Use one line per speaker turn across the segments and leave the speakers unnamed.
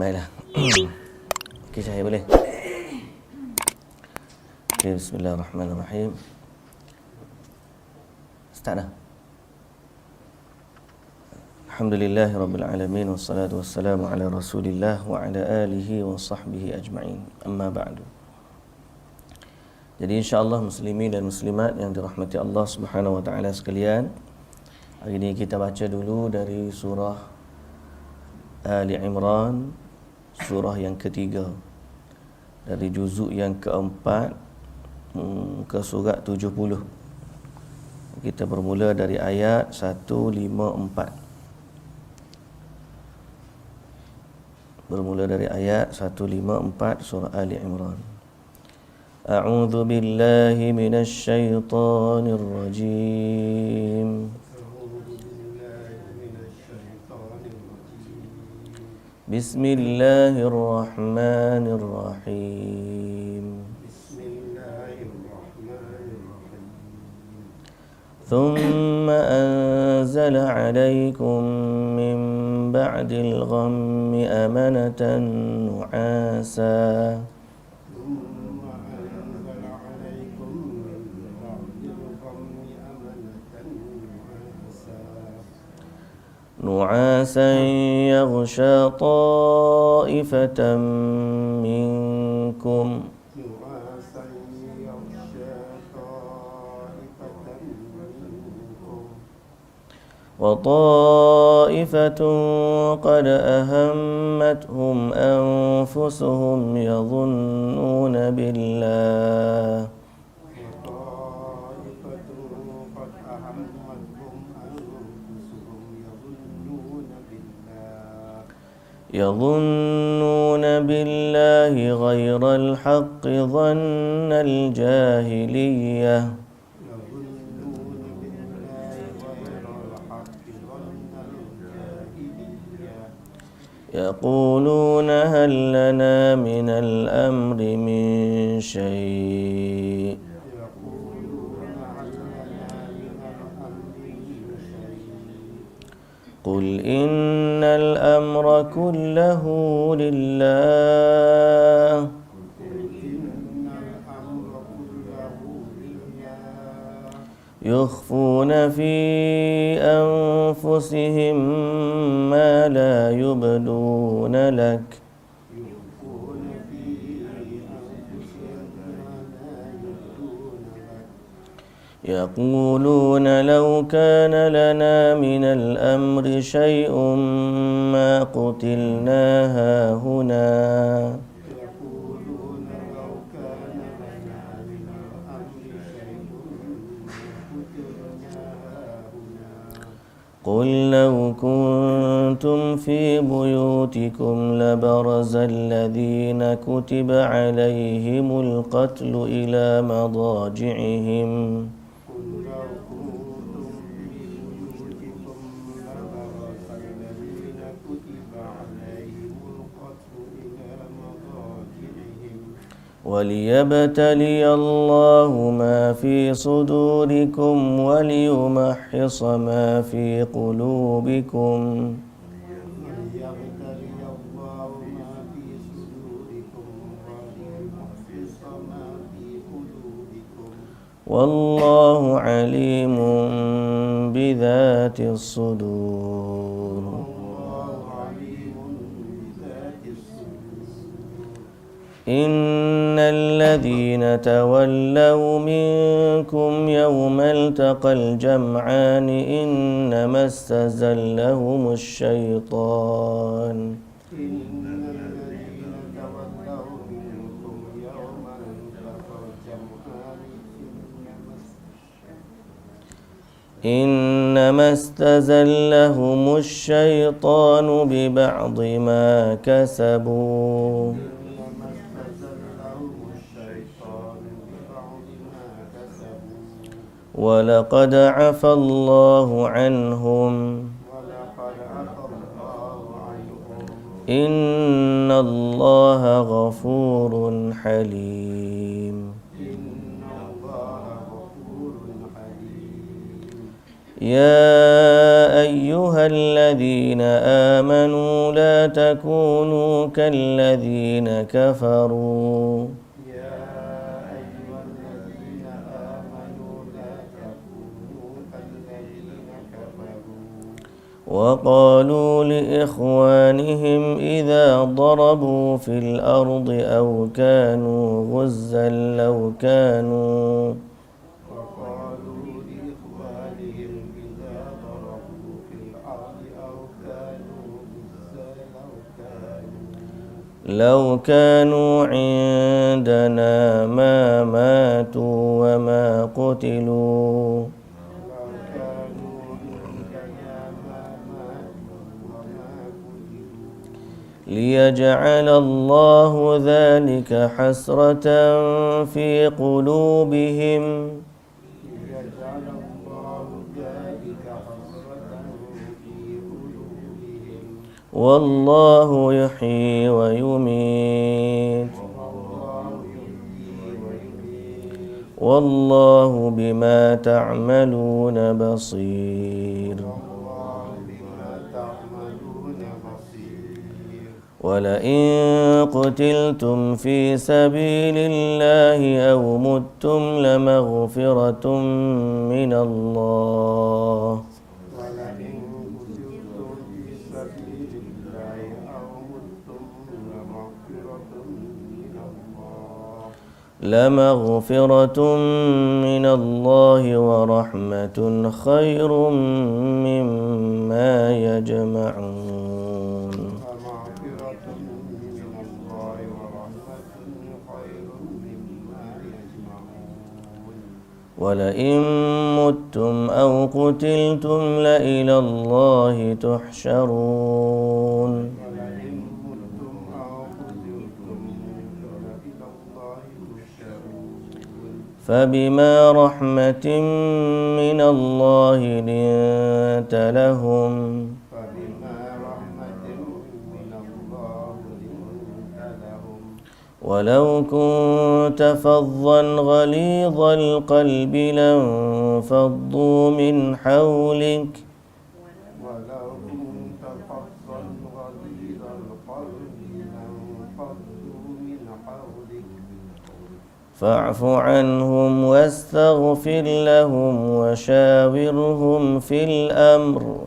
Baiklah. Okey, saya boleh. Okay, bismillahirrahmanirrahim. Start dah. Alhamdulillahirabbil alamin wassalatu wassalamu ala Rasulillah wa ala alihi wa sahbihi ajma'in. Amma ba'du. Jadi insya-Allah muslimin dan muslimat yang dirahmati Allah Subhanahu wa taala sekalian, hari ini kita baca dulu dari surah Ali Imran, surah yang ketiga dari juzuk yang keempat, ke surat 70. Kita bermula dari ayat 154. Bermula dari ayat 154 surah Ali Imran. A'udzu billahi minasy syaithanir rajim. Bismillahirrahmanirrahim. ثم أنزل عليكم من بعد الغم أمنة نعاسا يغشى طائفة منكم وطائفة قد أهمتهم أنفسهم يظنون بالله غير الحق ظن الجاهلية يقولون هل لنا من الأمر من شيء قل إن الأمر كله لله يخفون في أنفسهم ما لا يبدون لك يقولون لو كان لنا من الأمر شيء ما قتلنا هاهنا قل لو كنتم في بيوتكم لبرز الذين كتب عليهم القتل إلى مضاجعهم وليبتلي الله ما في صدوركم وليمحص ما في قلوبكم والله عليم بذات الصدور إن الذين تولوا منكم يوم التقى الجمعان إنما استزلهم الشيطان ببعض ما كسبوا ولقد عفى الله عنهم إن الله غفور حليم يا أيها الذين آمنوا لا تكونوا كالذين كفروا
يا أيها الذين آمنوا لا تكونوا كالذين كفروا
وقالوا لإخوانهم إذا ضربوا في الأرض أو كانوا غزا لو كانوا
وقالوا لإخوانهم إذا ضربوا في الأرض أو كانوا غزا
لو كانوا عندنا ما ماتوا وما قتلوا ليجعل الله ذلك حسرة في قلوبهم والله يحيي ويميت والله بما تعملون بصير ولئن قتلتم في سبيل الله أو متم لمغفرة من الله ورحمة خير مما يجمعون ولئن متم أو قتلتم لإلى الله تحشرون فبما رحمة من الله لنت لهم ولو كنت فظا غليظ القلب لانفضوا من حولك فاعف عنهم واستغفر لهم وشاورهم في الأمر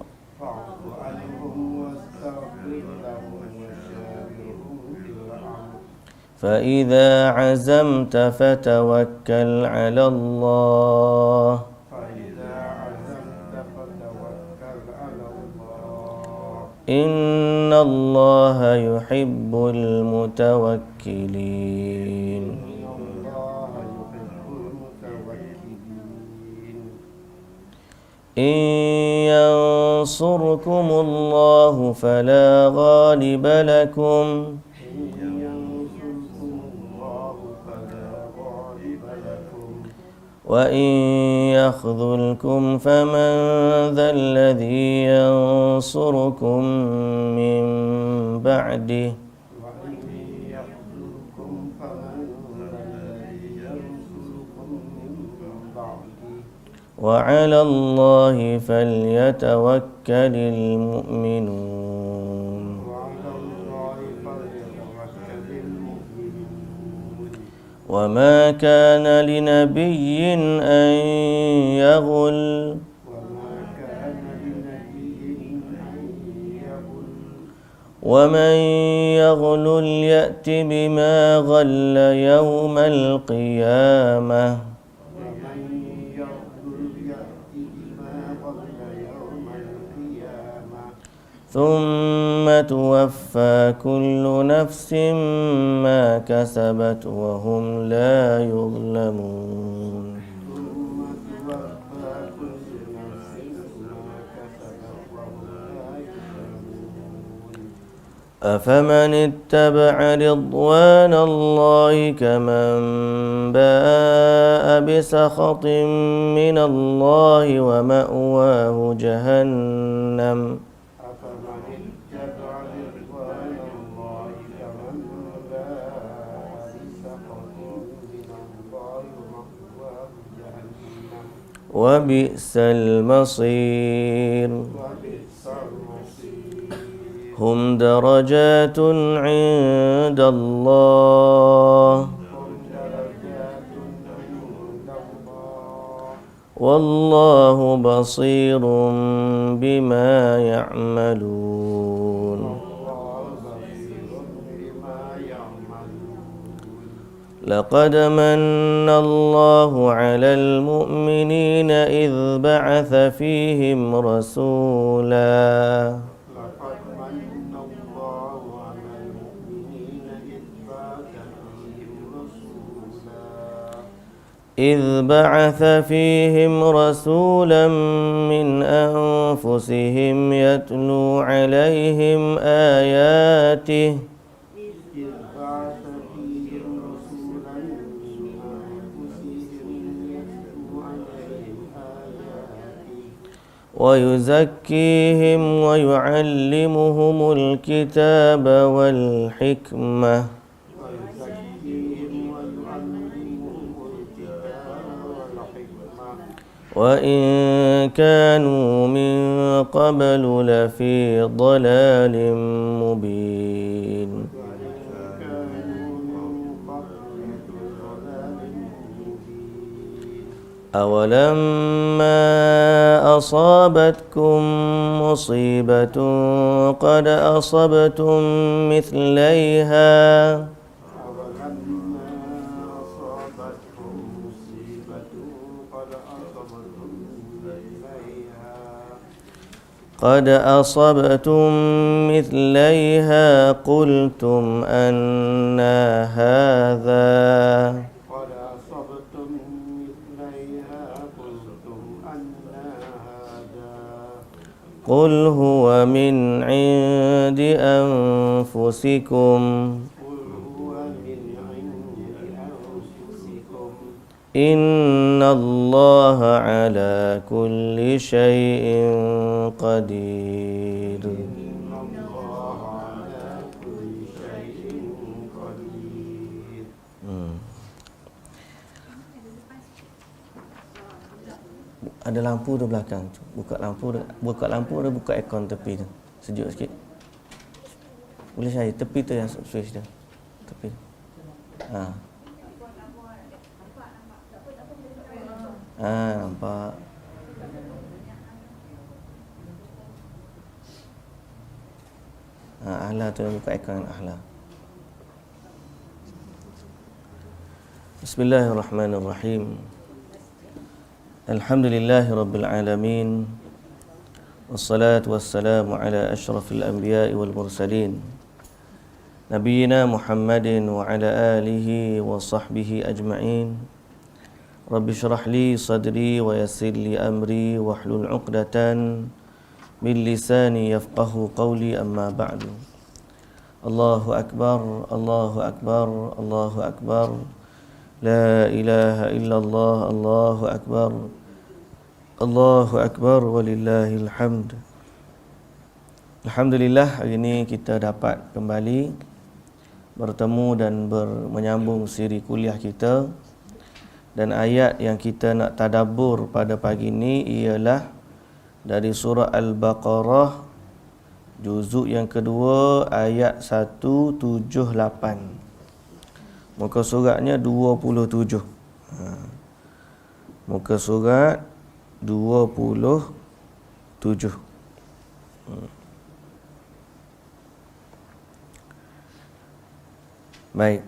فإذا عزمت فتوكل على الله إن الله يحب المتوكلين إن ينصركم الله فلا غالب لكم وإن يخذلكم فمن ذا الذي ينصركم من بعده وعلى الله فليتوكل المؤمنون وما كان لنبي أن يغل ومن يغل يأت بما غل يوم القيامة ثم توفى كل نفس ما كسبت وهم لا يظلمون أفمن اتبع رضوان الله كمن باء بسخط من الله ومأواه جهنم وبئس المصير
وبئس المصير
هم درجات عند الله
هم درجات عند الله
والله بصير بما يعملون
والله بصير بما يعملون
لقد من الله على المؤمنين إذ بعث فيهم رسولا
لقد من الله على المؤمنين إذ بعث فيهم رسولا
من أنفسهم يتلو عليهم آياته
إذ بعث فيهم رسولا من أنفسهم يتلو عليهم آياته
ويزكيهم ويعلمهم الكتاب والحكمة
ويزكيهم ويعلمهم الكتاب والحكمة
وإن كانوا من قبل لفي ضلال مبين
وإن كانوا من قبل لفي ضلال مبين
أولما أصابتكم مصيبة قد أصبتم مثليها
أولما أصابتكم مصيبة
قد أصبتم مثليها قلتم أنى هذا
قد أصبتم مثليها قلتم أنى هذا
قل هو من عند أنفسكم
قل هو من عند أنفسكم
إن الله على كل شيء قدير
إن الله على كل شيء قدير
Ada lampu di belakang tu. Buka lampu dia, buka aircon tepi tu. Sejuk sikit. Boleh saya tepi tu yang switch dia. Tepi. Nampak. Ahla tu yang buka aircon ahla. Bismillahirrahmanirrahim. Alhamdulillahi Rabbil Alamin. Wassalatu wassalamu ala ashrafil anbiya'i wal mursalin Nabiyyina Muhammadin wa ala alihi wa sahbihi ajma'in. Rabbi syrah li sadri wa yassir li amri wa hlul uqdatan min lisani yafqahu qawli amma ba'du. Allahu Akbar, Allahu Akbar, Allahu Akbar. La ilaha illallah, Allahu Akbar. Allahu Akbar walillahil hamd. Alhamdulillah, hari ini kita dapat kembali bertemu dan menyambung siri kuliah kita. Dan ayat yang kita nak tadabbur pada pagi ini ialah dari surah Al-Baqarah juzuk yang kedua ayat 178. Muka suratnya 27. Muka surat 27. Baik.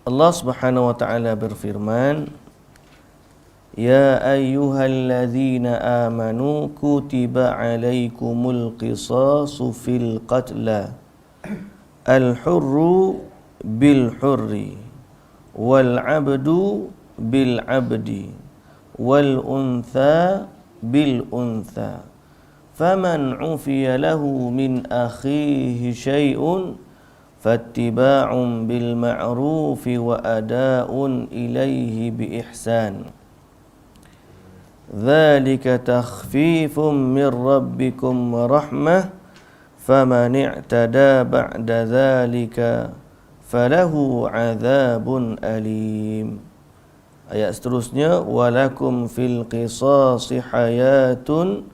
Allah Subhanahu wa taala berfirman, Ya ayyuhalladzina amanu kutiba alaikumul qisasu fil qatla al-hurru bil hurri wal 'abdu bil 'abdi wal untha bil untha faman 'ufiya lahu min akhihi syai'un fattiba'un bil ma'rufi wa ada'un ilaihi bi ihsan dzalika takhfifun min rabbikum wa rahmah faman i'tada ba'da dzalika falahu 'adzabun alim. Ayat seterusnya, walakum fil qisasi hayatun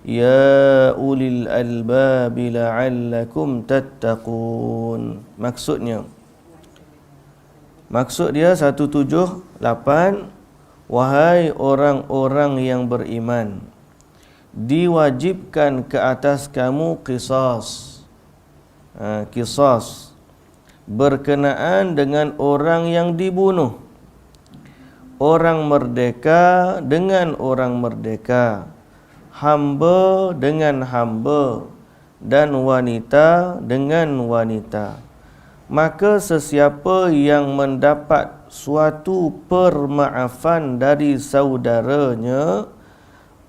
ya ulil albabi la'allakum tattaqun. Maksud dia 178, wahai orang-orang yang beriman, diwajibkan ke atas kamu qisas. Qisas berkenaan dengan orang yang dibunuh, orang merdeka dengan orang merdeka, hamba dengan hamba, dan wanita dengan wanita. Maka sesiapa yang mendapat suatu permaafan dari saudaranya,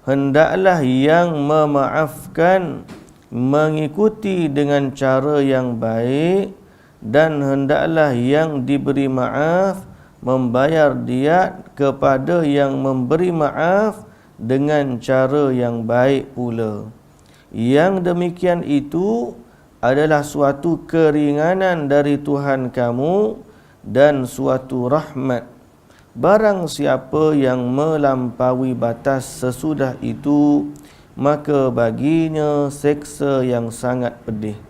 hendaklah yang memaafkan mengikuti dengan cara yang baik, dan hendaklah yang diberi maaf membayar diat kepada yang memberi maaf dengan cara yang baik pula. Yang demikian itu adalah suatu keringanan dari Tuhan kamu dan suatu rahmat. Barang siapa yang melampaui batas sesudah itu, maka baginya seksa yang sangat pedih.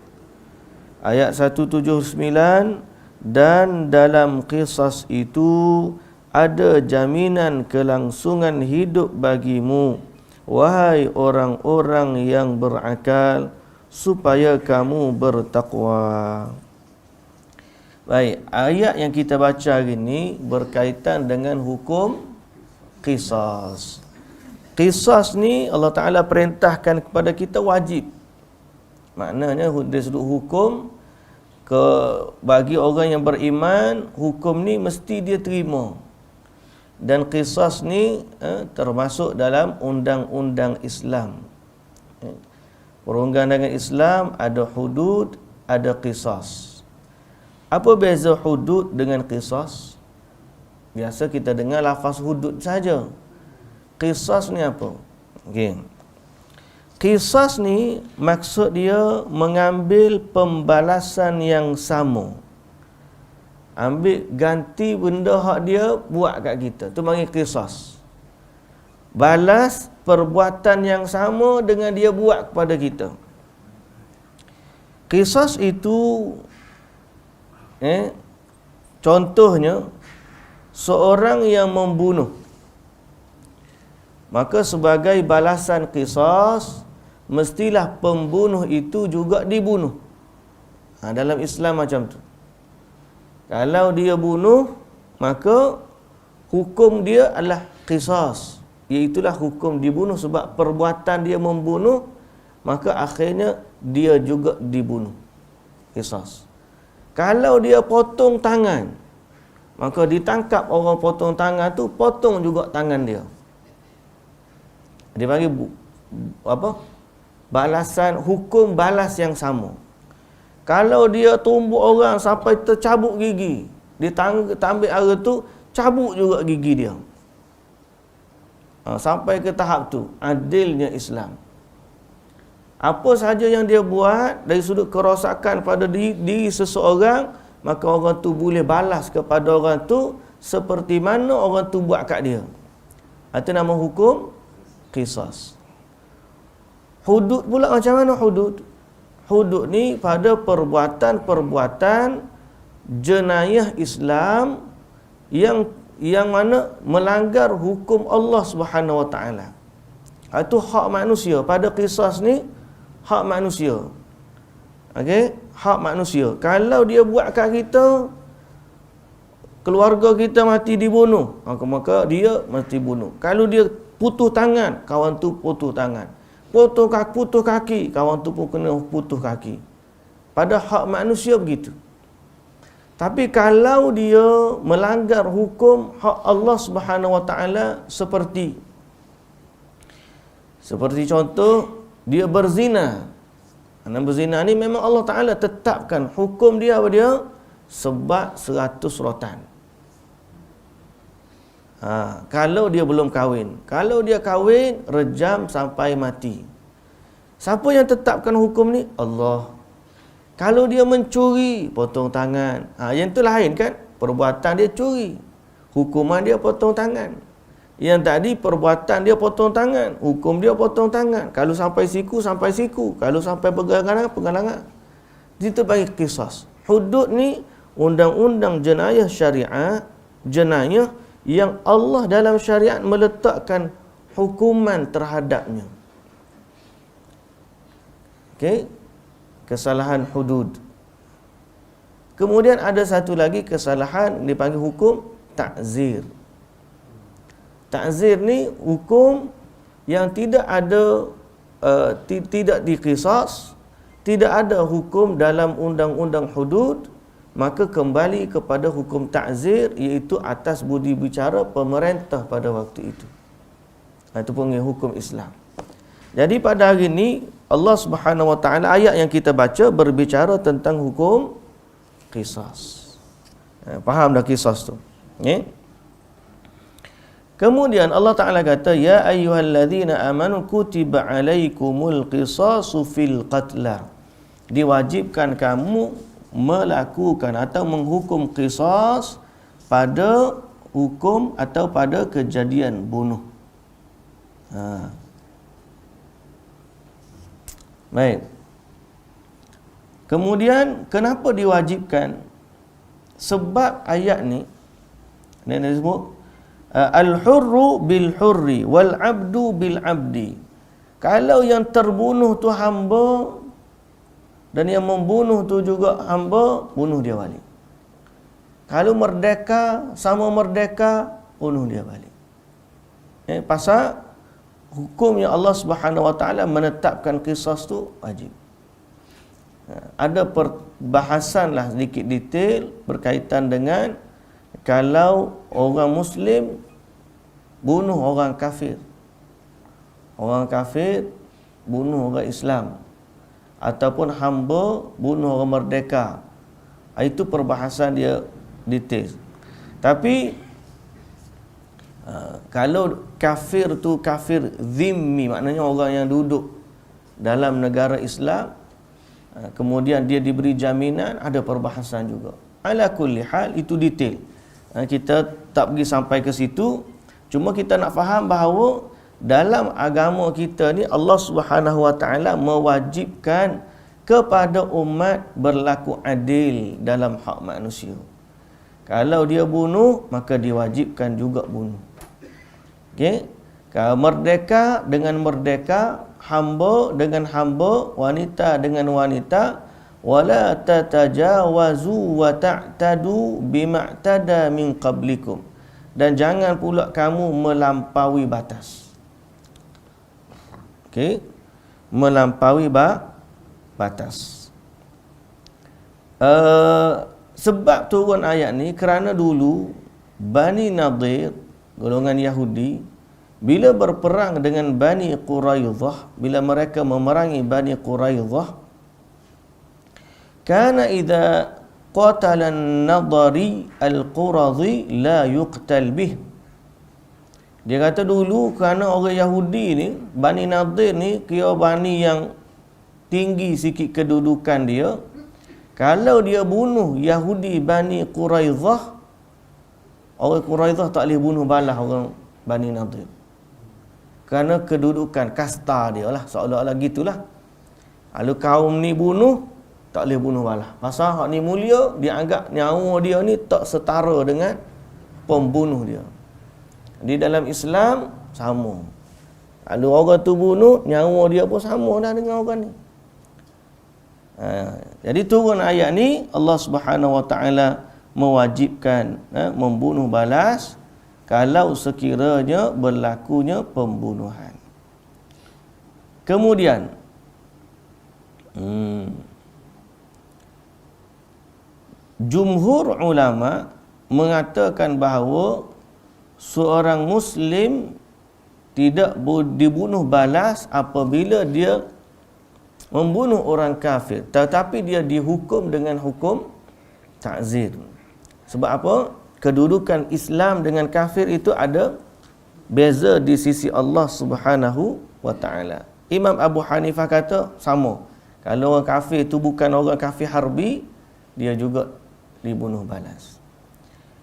Ayat 179, dan dalam qisas itu ada jaminan kelangsungan hidup bagimu, wahai orang-orang yang berakal, supaya kamu bertakwa. Baik, ayat yang kita baca hari ini berkaitan dengan hukum qisas. Qisas ni Allah Ta'ala perintahkan kepada kita wajib. Maknanya dia sudut hukum bagi orang yang beriman, hukum ni mesti dia terima. Dan qisas ni termasuk dalam undang-undang Islam. Perundang-undangan Islam ada hudud, ada qisas. Apa beza hudud dengan qisas? Biasa kita dengar lafaz hudud saja. Qisas ni apa? Okey. Qisas ni maksud dia mengambil pembalasan yang sama. Ambil ganti benda hak dia buat kat kita. Tu panggil qisas. Balas perbuatan yang sama dengan dia buat kepada kita. Qisas itu contohnya seorang yang membunuh, maka sebagai balasan qisas mestilah pembunuh itu juga dibunuh. Dalam Islam macam tu. Kalau dia bunuh, maka hukum dia adalah qisas, iaitulah hukum dibunuh sebab perbuatan dia membunuh, maka akhirnya dia juga dibunuh. Qisas. Kalau dia potong tangan, maka ditangkap orang potong tangan tu, potong juga tangan dia. Dia panggil balasan, hukum balas yang sama. Kalau dia tumbuk orang sampai tercabuk gigi, dia ambil arah tu, cabut juga gigi dia. Sampai ke tahap tu, adilnya Islam. Apa sahaja yang dia buat dari sudut kerosakan pada diri seseorang, maka orang tu boleh balas kepada orang tu seperti mana orang tu buat kat dia. Itu nama hukum qisas. Hudud pula macam mana hudud? Hudud ni pada perbuatan-perbuatan jenayah Islam yang mana melanggar hukum Allah Subhanahu Wa Taala. Itu hak manusia. Pada qisas ni hak manusia. Okey, hak manusia. Kalau dia buat kat kita, keluarga kita mati dibunuh, maka dia mesti bunuh. Kalau dia putus tangan, kawan tu putus tangan. Putus kaki, kawan tu pun kena putus kaki. Pada hak manusia begitu. Tapi kalau dia melanggar hukum hak Allah Subhanahu Wa Taala, seperti contoh dia berzina. Berzina ni memang Allah Ta'ala tetapkan hukum dia apa dia? Sebab 100 rotan. Kalau dia belum kahwin. Kalau dia kahwin, rejam sampai mati. Siapa yang tetapkan hukum ni? Allah. Kalau dia mencuri, potong tangan. Yang tu lain kan? Perbuatan dia curi. hukuman dia potong tangan. Yang tadi perbuatan dia potong tangan, hukum dia potong tangan. Kalau sampai siku, sampai siku. Kalau sampai pegangan. Itu bagi qisas. Hudud ni undang-undang jenayah syariat, jenayah yang Allah dalam syariat meletakkan hukuman terhadapnya. Okey. Kesalahan hudud. Kemudian ada satu lagi kesalahan dipanggil hukum ta'zir. Ta'zir ni hukum yang tidak ada tidak diqisas, tidak ada hukum dalam undang-undang hudud, maka kembali kepada hukum ta'zir, iaitu atas budi bicara pemerintah pada waktu itu. Itu pun hukum Islam. Jadi pada hari ini Allah Subhanahu wa taala, ayat yang kita baca berbicara tentang hukum qisas. Faham dah qisas tu? Kemudian Allah Ta'ala kata, ya ayyuhalladzina amanu kutiba alaikumul qisasu fil qatla. Diwajibkan kamu melakukan atau menghukum qisas pada hukum atau pada kejadian bunuh. Baik. Kemudian kenapa diwajibkan? Sebab ayat ni disebut al-hurru bil hurri wal abdu bil abdi. Kalau yang terbunuh tu hamba dan yang membunuh tu juga hamba, bunuh dia balik. Kalau merdeka sama merdeka, bunuh dia balik. Pasal hukum yang Allah Subhanahu wa taala menetapkan qisas tu wajib. Ada perbahasan lah sedikit detail berkaitan dengan kalau orang Muslim bunuh orang kafir, orang kafir bunuh orang Islam, ataupun hamba bunuh orang merdeka, itu perbahasan dia detail. Tapi kalau kafir tu kafir zimmi, maknanya orang yang duduk dalam negara Islam, kemudian dia diberi jaminan, ada perbahasan juga. Ala kulli hal, itu detail. Kita tak pergi sampai ke situ. Cuma kita nak faham bahawa dalam agama kita ni Allah Subhanahu wa taala mewajibkan kepada umat berlaku adil dalam hak manusia. Kalau dia bunuh, maka diwajibkan juga bunuh. Okey? Kalau merdeka dengan merdeka, hamba dengan hamba, wanita dengan wanita, wala tatajawazu wa ta'tadu bima'tada min qablikum. Dan jangan pula kamu melampaui batas. Okey? Melampaui batas. Sebab turun ayat ni kerana dulu Bani Nadir, golongan Yahudi, bila berperang dengan Bani Quraidah, bila mereka memerangi Bani Quraidah, kana idza qatala an-nadari al-Quradhi la yuqtal bih. Dia kata dulu kerana orang Yahudi ni, Bani Nadir ni kira bani yang tinggi sikit kedudukan dia. Kalau dia bunuh Yahudi Bani Quraidah, orang Quraidah tak boleh bunuh balas orang Bani Nadir. Kerana kedudukan kasta dia lah, seolah-olah gitulah. Kalau kaum ni bunuh, tak boleh bunuh balas. Pasal hak ni mulia, dia anggap nyawa dia ni tak setara dengan pembunuh dia. Di dalam Islam, sama. Kalau orang tu bunuh, nyawa dia pun sama dah dengan orang ni. Jadi turun ayat ni, Allah Subhanahu wa taala mewajibkan membunuh balas kalau sekiranya berlakunya pembunuhan. Kemudian jumhur ulama mengatakan bahawa seorang Muslim tidak dibunuh balas apabila dia membunuh orang kafir, tetapi dia dihukum dengan hukum ta'zir. Sebab apa? Kedudukan Islam dengan kafir itu ada beza di sisi Allah Subhanahu wa taala. Imam Abu Hanifah kata sama. Kalau orang kafir itu bukan orang kafir harbi, dia juga dibunuh balas.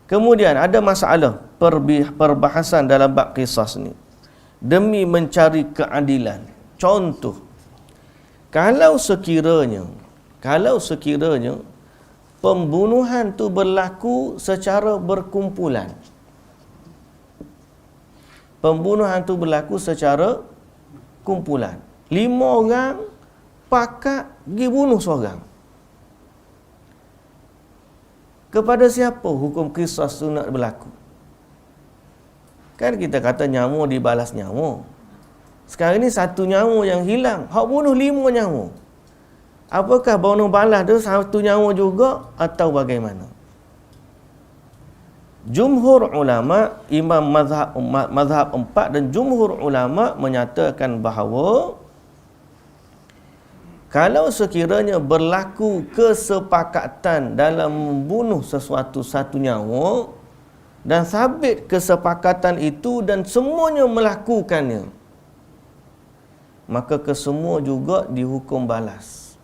Kemudian ada masalah perbahasan dalam bab qisas ni. Demi mencari keadilan. Contoh, kalau sekiranya pembunuhan tu berlaku secara berkumpulan. Pembunuhan tu berlaku secara kumpulan. 5 orang pakat pergi bunuh seorang. Kepada siapa hukum qisas tu nak berlaku? Kan kita kata nyawa dibalas nyawa. Sekarang ni satu nyawa yang hilang, hak bunuh 5 nyawa. Apakah bunuh balas tu satu nyawa juga atau bagaimana? Jumhur ulama, imam mazhab 4 dan jumhur ulama menyatakan bahawa kalau sekiranya berlaku kesepakatan dalam membunuh sesuatu satu nyawa dan sabit kesepakatan itu dan semuanya melakukannya, maka kesemua juga dihukum balas.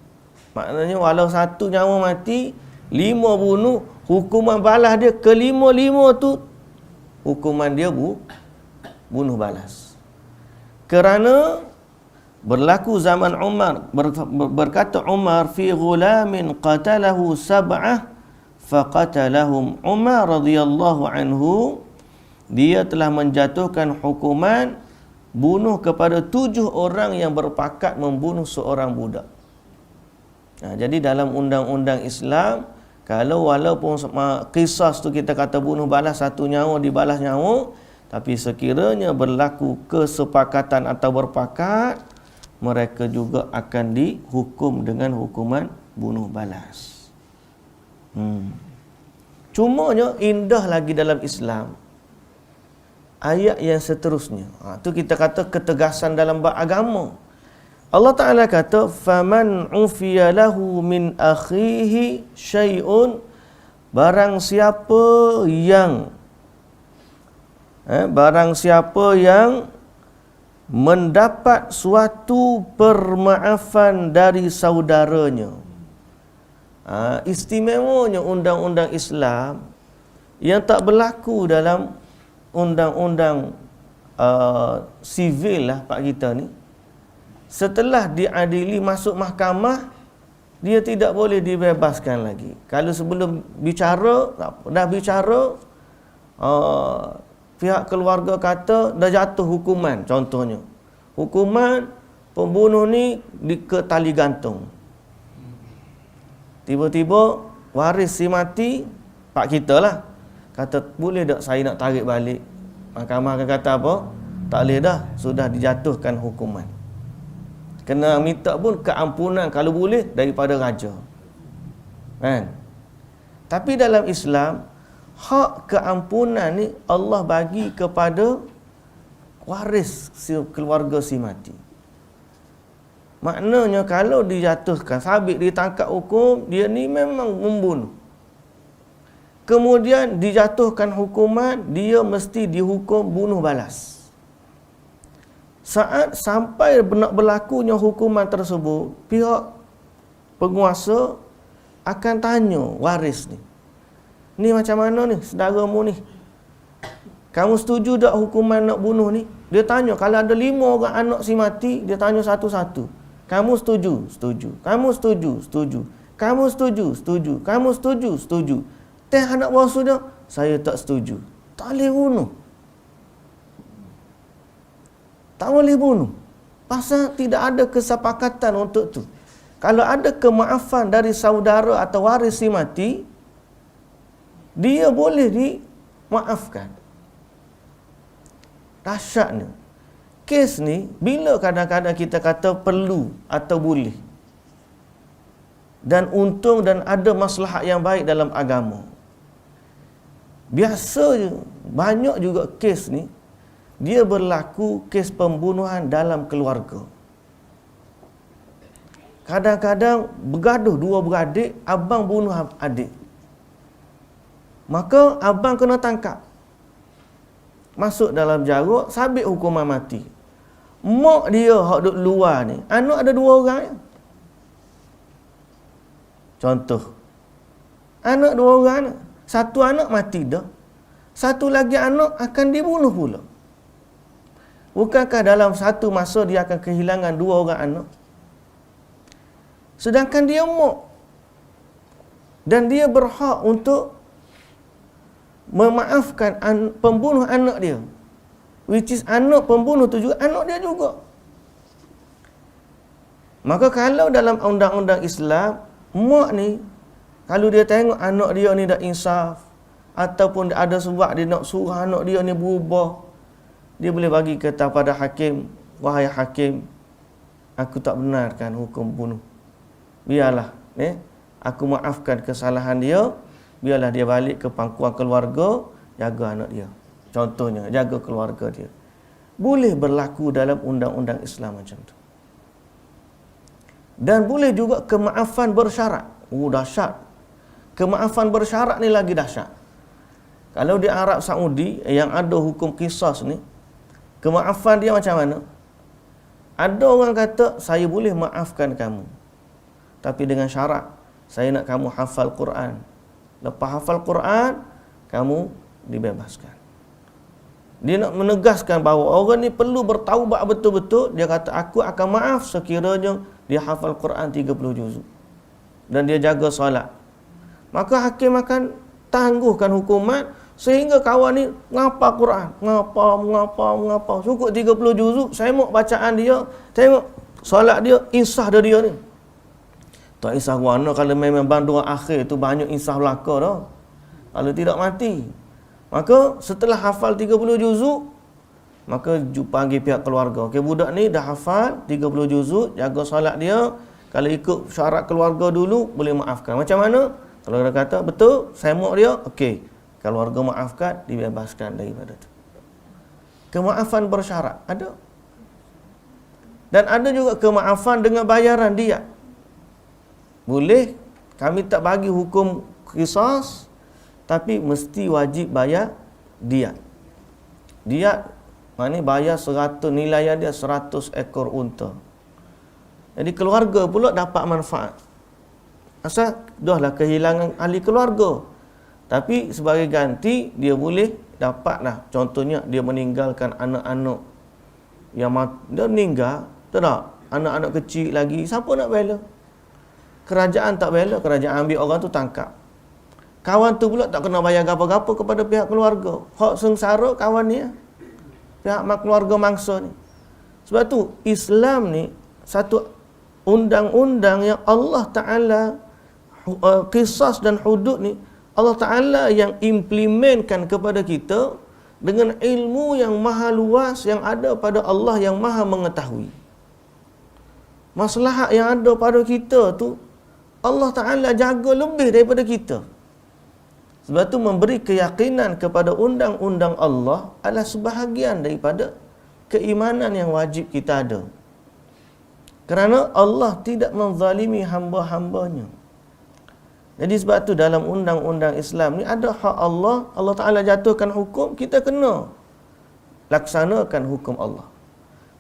Maknanya walau satu nyawa mati, 5 bunuh, hukuman balas dia ke-5 tu hukuman dia bunuh balas. Kerana berlaku zaman Umar, berkata Umar, fi ghulamin qatalahu 7 faqatalahum Umar radhiyallahu anhu, dia telah menjatuhkan hukuman bunuh kepada 7 orang yang berpakat membunuh seorang budak. Jadi dalam undang-undang Islam, kalau walaupun qisas tu kita kata bunuh balas satu nyawa dibalas nyawa, tapi sekiranya berlaku kesepakatan atau berpakat, mereka juga akan dihukum dengan hukuman bunuh balas. Cumanya indah lagi dalam Islam ayat yang seterusnya. Tu kita kata ketegasan dalam agama. Allah Ta'ala kata, faman ufiya lahu min akhihi syai'un, barang siapa yang mendapat suatu permaafan dari saudaranya. Istimewanya undang-undang Islam yang tak berlaku dalam undang-undang sivil lah pak kita ni. Setelah diadili masuk mahkamah, dia tidak boleh dibebaskan lagi. Kalau sebelum bicara, dah bicara, pihak keluarga kata dah jatuh hukuman, contohnya hukuman pembunuh ni ke tali gantung. Tiba-tiba waris si mati, pak kita lah, kata boleh tak saya nak tarik balik? Mahkamah akan kata apa? Tak boleh dah, sudah dijatuhkan hukuman. Kena minta pun keampunan kalau boleh daripada raja. Kan? Tapi dalam Islam, hak keampunan ni Allah bagi kepada waris keluarga si mati. Maknanya kalau dijatuhkan, sabit ditangkap hukum, dia ni memang membunuh. Kemudian dijatuhkan hukuman, dia mesti dihukum bunuh balas. Saat sampai nak berlakunya hukuman tersebut, pihak penguasa akan tanya waris ni, ni macam mana ni saudaramu ni, kamu setuju tak hukuman nak bunuh ni? Dia tanya, kalau ada 5 orang anak si mati, dia tanya satu-satu, kamu setuju? Setuju. Kamu setuju? Setuju. Kamu setuju? Setuju. Kamu setuju? Setuju. Teh anak bawah dia, saya tak setuju. Tak boleh bunuh. Tak boleh bunuh. Pasal tidak ada kesepakatan untuk tu. Kalau ada kemaafan dari saudara atau waris si mati, dia boleh dimaafkan. Dahsyatnya. Kes ni, bila kadang-kadang kita kata perlu atau boleh, dan untung dan ada maslahat yang baik dalam agama. Biasanya, banyak juga kes ni, dia berlaku kes pembunuhan dalam keluarga. Kadang-kadang bergaduh 2 beradik, abang bunuh adik. Maka abang kena tangkap. Masuk dalam jaruk, sabit hukuman mati. Mak dia hak duduk luar ni, anak ada 2 orang ya? Contoh, anak 2 orang, satu anak mati dah, satu lagi anak akan dibunuh pula. Bukankah dalam satu masa dia akan kehilangan 2 orang anak? Sedangkan dia mak. Dan dia berhak untuk memaafkan pembunuh anak dia. Which is anak pembunuh tu juga anak dia juga. Maka kalau dalam undang-undang Islam, mak ni, kalau dia tengok anak dia ni dah insaf, ataupun ada sebab dia nak suruh anak dia ni berubah, dia boleh bagi kata pada hakim, wahai hakim, aku tak benarkan hukum bunuh. Biarlah, aku maafkan kesalahan dia, biarlah dia balik ke pangkuan keluarga, jaga anak dia. Contohnya, jaga keluarga dia. Boleh berlaku dalam undang-undang Islam macam tu. Dan boleh juga kemaafan bersyarat. Dahsyat. Kemaafan bersyarat ni lagi dahsyat. Kalau di Arab Saudi yang ada hukum qisas ni, kemaafan dia macam mana? Ada orang kata, saya boleh maafkan kamu, tapi dengan syarat, saya nak kamu hafal Quran. Lepas hafal Quran, kamu dibebaskan. Dia nak menegaskan bahawa orang ni perlu bertaubat betul-betul. Dia kata, aku akan maaf sekiranya dia hafal Quran 30 juzuk dan dia jaga solat. Maka hakim akan tangguhkan hukuman sehingga kawan ni ngapa Quran, ngapa. Cukup 30 juzuk, saya mau bacaan dia, tengok solat dia, insah dari dia ni. Tak insah warna kalau memang banduan akhir tu banyak insah belaka dah. Kalau tidak mati. Maka setelah hafal 30 juzuk, maka panggil pihak keluarga. Okey, budak ni dah hafal 30 juzuk, jaga solat dia. Kalau ikut syarat keluarga dulu, boleh maafkan. Macam mana? Kalau dia kata, betul, saya mau dia, okey. Keluarga maafkan, dibebaskan daripada itu. Kemaafan bersyarat, ada. Dan ada juga kemaafan dengan bayaran diat. Boleh, kami tak bagi hukum qisas, tapi mesti wajib bayar diat. Diat maknanya bayar 100, nilai dia 100 ekor unta. Jadi keluarga pula dapat manfaat. Asal dah lah kehilangan ahli keluarga, tapi sebagai ganti dia boleh dapatlah. Contohnya dia meninggalkan anak-anak yang dia meninggal, tak? Anak-anak kecil lagi, siapa nak bela? Kerajaan tak bela, kerajaan ambil orang tu tangkap. Kawan tu pula tak kena bayar apa-apa kepada pihak keluarga. Hak sengsara kawan ni, pihak keluarga mangsa ni. Sebab tu Islam ni satu undang-undang yang Allah Ta'ala, qisas dan hudud ni Allah Ta'ala yang implementkan kepada kita dengan ilmu yang maha luas yang ada pada Allah yang maha mengetahui. Maslahat yang ada pada kita tu Allah Ta'ala jaga lebih daripada kita. Sebab tu memberi keyakinan kepada undang-undang Allah adalah sebahagian daripada keimanan yang wajib kita ada. Kerana Allah tidak menzalimi hamba-hambanya. Jadi sebab tu dalam undang-undang Islam ni ada hak Allah, Allah Ta'ala jatuhkan hukum, kita kena laksanakan hukum Allah.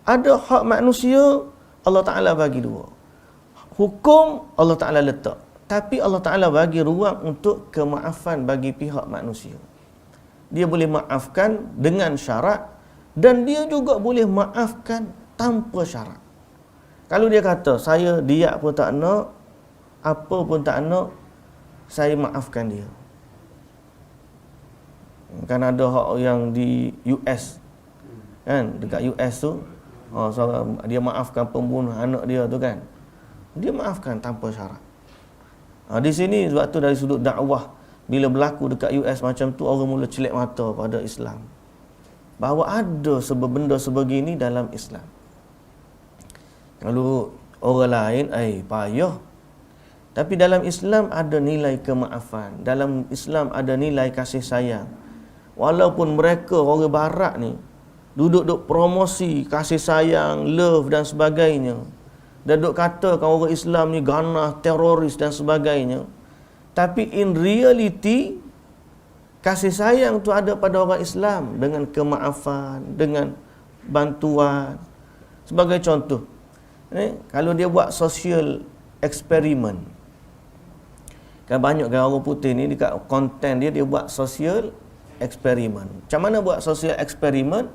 Ada hak manusia, Allah Ta'ala bagi 2. Hukum Allah Ta'ala letak, tapi Allah Ta'ala bagi ruang untuk kemaafan bagi pihak manusia. Dia boleh maafkan dengan syarat, dan dia juga boleh maafkan tanpa syarat. Kalau dia kata, saya diat pun tak nak, apa pun tak nak, saya maafkan dia. Kan ada hak yang di US, kan, dekat US tu, dia maafkan pembunuh anak dia tu kan, dia maafkan tanpa syarat. Di sini sebab tu dari sudut dakwah, bila berlaku dekat US macam tu, orang mula celek mata pada Islam, bahawa ada benda sebegini dalam Islam. Kalau orang lain, payah. Tapi dalam Islam ada nilai kemaafan. Dalam Islam ada nilai kasih sayang. Walaupun mereka orang barat ni duduk promosi kasih sayang, love dan sebagainya, dan duk katakan orang Islam ni ganas, teroris dan sebagainya, tapi in reality kasih sayang tu ada pada orang Islam dengan kemaafan, dengan bantuan. Sebagai contoh, kalau dia buat social eksperimen, kan banyak kan orang putih ni dekat konten dia buat social eksperimen. Macam mana buat sosial eksperimen?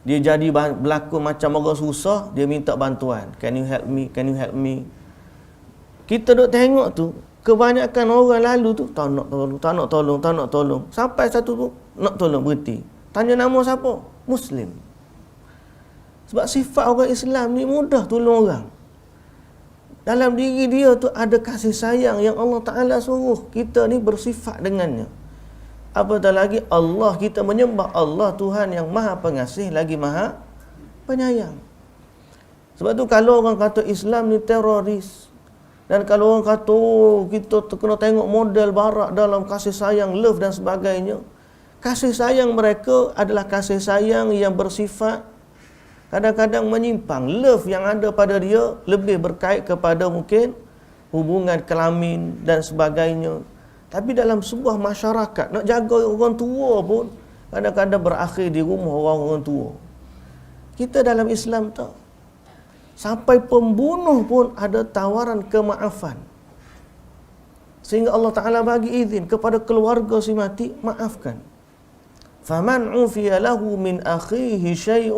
Dia jadi berlaku macam orang susah, dia minta bantuan. Can you help me? Can you help me? Kita duk tengok tu, kebanyakan orang lalu tu tak nak tolong, tak nak tolong, tak nak tolong. Sampai satu tu nak tolong, berhenti. Tanya nama siapa? Muslim. Sebab sifat orang Islam ni mudah tolong orang. Dalam diri dia tu ada kasih sayang yang Allah Ta'ala suruh kita ni bersifat dengannya. Apatah lagi Allah, kita menyembah Allah Tuhan yang Maha Pengasih lagi Maha Penyayang. Sebab tu kalau orang kata Islam ni teroris, dan kalau orang kata kita kena tengok model barat dalam kasih sayang, love dan sebagainya, kasih sayang mereka adalah kasih sayang yang bersifat kadang-kadang menyimpang. Love yang ada pada dia lebih berkait kepada mungkin hubungan kelamin dan sebagainya. Tapi dalam sebuah masyarakat, nak jaga orang tua pun kadang-kadang berakhir di rumah orang-orang tua. Kita dalam Islam tak. Sampai pembunuh pun ada tawaran kemaafan. Sehingga Allah Ta'ala bagi izin kepada keluarga si mati, maafkan. فَمَنْ عُفِيَ لَهُ مِنْ أَخِيهِ شَيْءٌ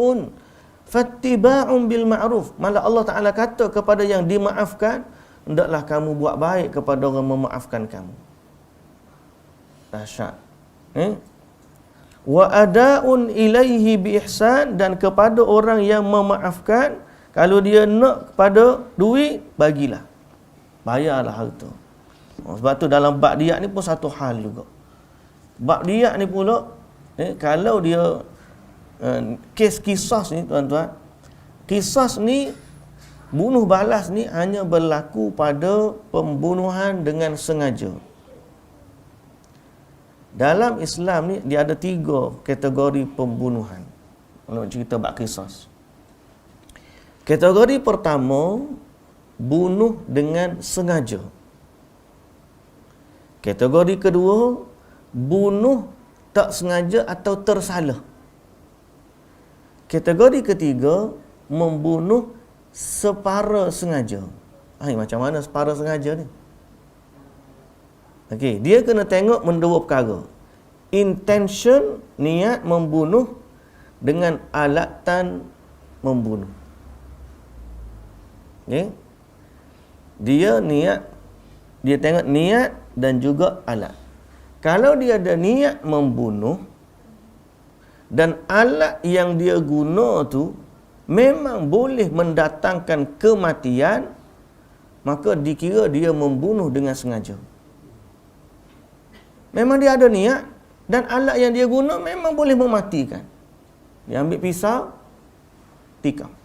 فَاتِّبَاعٌ بِالْمَعْرُوفِ. Malah Allah Ta'ala kata kepada yang dimaafkan, hendaklah kamu buat baik kepada orang memaafkan kamu. Dahsyat. Wa ada'un ilaihi bi ihsan, dan kepada orang yang memaafkan, kalau dia nak kepada duit, bagilah. Bayarlah harta. Sebab tu dalam bab diat ni pun satu hal juga. Bab diat ni pula, kalau dia kes kisas ni tuan-tuan, kisas ni, bunuh balas ni hanya berlaku pada pembunuhan dengan sengaja. Dalam Islam ni dia ada 3 kategori pembunuhan. Kalau cerita bab kisas. Kategori pertama, bunuh dengan sengaja. Kategori kedua, bunuh tak sengaja atau tersalah. Kategori ketiga, membunuh separa sengaja. Macam mana separa sengaja ni? Okey, dia kena tengok mendua perkara. Intention, niat membunuh, dengan alatan membunuh. Okay. Dia niat, dia tengok niat dan juga alat. Kalau dia ada niat membunuh dan alat yang dia guna tu memang boleh mendatangkan kematian, maka dikira dia membunuh dengan sengaja. Memang dia ada niat dan alat yang dia guna memang boleh mematikan. Dia ambil pisau, tikam.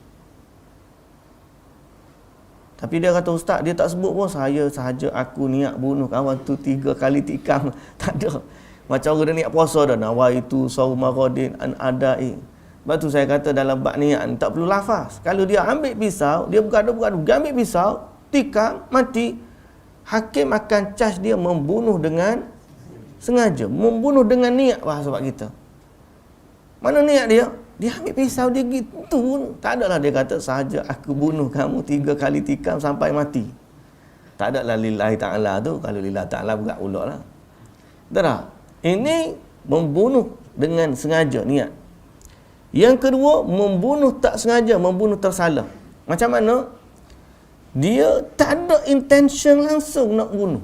Tapi dia kata, ustaz, dia tak sebut pun saya sahaja aku niat bunuh kawan tu 3 kali tikam. Tak ada. Macam orang dia niat puasa dah. Nawaitu saumaradin an adai. Sebab tu saya kata dalam bab niat ni tak perlu lafaz. Kalau dia ambil pisau, dia bergaduh-gaduh, dia ambil pisau, tikam, mati, hakim akan charge dia membunuh dengan sengaja. Membunuh dengan niat bahasa sebab kita. Mana niat dia? Dia ambil pisau dia gitu. Tak adalah dia kata sahaja aku bunuh kamu 3 kali tikam sampai mati. Tak adalah lillahi ta'ala tu. Kalau lillahi ta'ala berat pula lah. Tak. Ini membunuh dengan sengaja, niat. Yang kedua, membunuh tak sengaja, membunuh tersalah. Macam mana? Dia tak ada intention langsung nak bunuh.